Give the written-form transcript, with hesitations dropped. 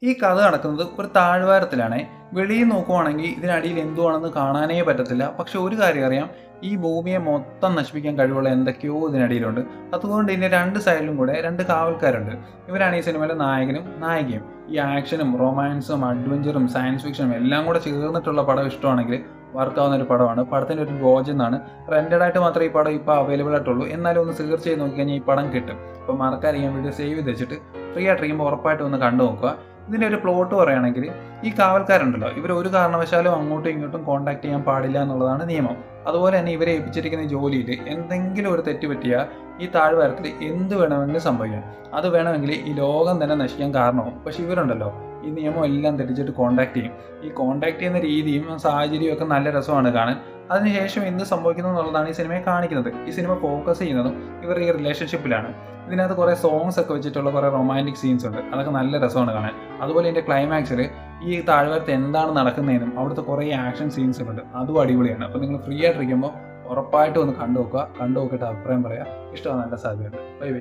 ഈ കഥ നടക്കുന്നത് ഒരു താഴ്വാരത്തിലാണ്. വെളിയിൽ നോക്കുവാണെങ്കിൽ ഇതിനടിയിൽ എന്തുവാണെന്ന് കാണാനേ പറ്റത്തില്ല. പക്ഷെ ഒരു കാര്യം അറിയാം, ഈ ഭൂമിയെ മൊത്തം നശിപ്പിക്കാൻ കഴിവുള്ള എന്തൊക്കെയോ ഇതിനടിയിലുണ്ട്. അതുകൊണ്ട് ഇതിന്റെ രണ്ട് സൈഡിലും കൂടെ രണ്ട് കാവൽക്കാരുണ്ട്. ഇവരാണ് ഈ സിനിമയിലെ നായകനും നായികയും. ഈ ആക്ഷനും റൊമാൻസും അഡ്വഞ്ചറും സയൻസ് ഫിക്ഷനും എല്ലാം കൂടെ ചേർന്നിട്ടുള്ള പടം ഇഷ്ടമാണെങ്കിൽ വർക്കാവുന്ന ഒരു പടമാണ്. പടത്തിൻ്റെ ഒരു ഗോജ് എന്നാണ്. റെൻറ്റഡ് ആയിട്ട് മാത്രമേ ഈ പടം ഇപ്പോൾ അവൈലബിൾ ആയിട്ടുള്ളൂ. എന്നാലും ഒന്ന് സെർച്ച് ചെയ്ത് നോക്കിക്കഴിഞ്ഞാൽ ഈ പടം കിട്ടും. അപ്പോൾ മറക്കാതിരിക്കാൻ വീഡിയോ സേവ് ചെയ്ത് വെച്ചിട്ട് ഫ്രീ ആയിട്ടിരിക്കുമ്പോൾ ഉറപ്പായിട്ട് ഒന്ന് കണ്ടു നോക്കുക. ഇതിൻ്റെ ഒരു പ്ലോട്ട് പറയുകയാണെങ്കിൽ, ഈ കാവൽക്കാരുണ്ടല്ലോ, ഇവർ ഒരു കാരണവശാലും അങ്ങോട്ടും ഇങ്ങോട്ടും കോൺടാക്ട് ചെയ്യാൻ പാടില്ല എന്നുള്ളതാണ് നിയമം. അതുപോലെ തന്നെ ഇവരെ ഏൽപ്പിച്ചിരിക്കുന്ന ജോലിയിൽ എന്തെങ്കിലും ഒരു തെറ്റ് പറ്റിയാൽ ഈ താഴ്വാരത്തിൽ എന്ത് വേണമെങ്കിലും സംഭവിക്കാം. അത് വേണമെങ്കിൽ ഈ ലോകം തന്നെ നശിക്കാൻ കാരണമാവും. പക്ഷെ ഇവരുണ്ടല്ലോ, ഈ നിയമം എല്ലാം തെറ്റിച്ചിട്ട് കോൺടാക്ട് ചെയ്യും. ഈ കോൺടാക്ട് ചെയ്യുന്ന രീതിയും സാഹചര്യവും ഒക്കെ നല്ല രസമാണ് കാണാൻ. അതിനുശേഷം എന്ത് സംഭവിക്കുന്നു എന്നുള്ളതാണ് ഈ സിനിമയെ കാണിക്കുന്നത്. ഈ സിനിമ ഫോക്കസ് ചെയ്യുന്നതും ഇവരുടെ ഈ റിലേഷൻഷിപ്പിലാണ്. ഇതിനകത്ത് കുറേ സോങ്സ് ഒക്കെ വെച്ചിട്ടുള്ള കുറേ റൊമാൻറ്റിക് സീൻസ് ഉണ്ട്. അതൊക്കെ നല്ല രസമാണ് കാണാൻ. അതുപോലെ ഇതിൻ്റെ ക്ലൈമാക്സിൽ ഈ താഴ്വാരത്ത് എന്താണ് നടക്കുന്നതെന്നും അവിടുത്തെ കുറേ ആക്ഷൻ സീൻസ് ഒക്കെ ഉണ്ട്. അതും അടിപൊളിയാണ്. അപ്പോൾ നിങ്ങൾ ഫ്രീ ആയിട്ടിരിക്കുമ്പോൾ ഉറപ്പായിട്ടും ഒന്ന് കണ്ടു നോക്കുക. കണ്ടു നോക്കിയിട്ട് അഭിപ്രായം പറയാം. ഇഷ്ടമാണ്, നല്ല സാധ്യതയുണ്ട്. Bye bye.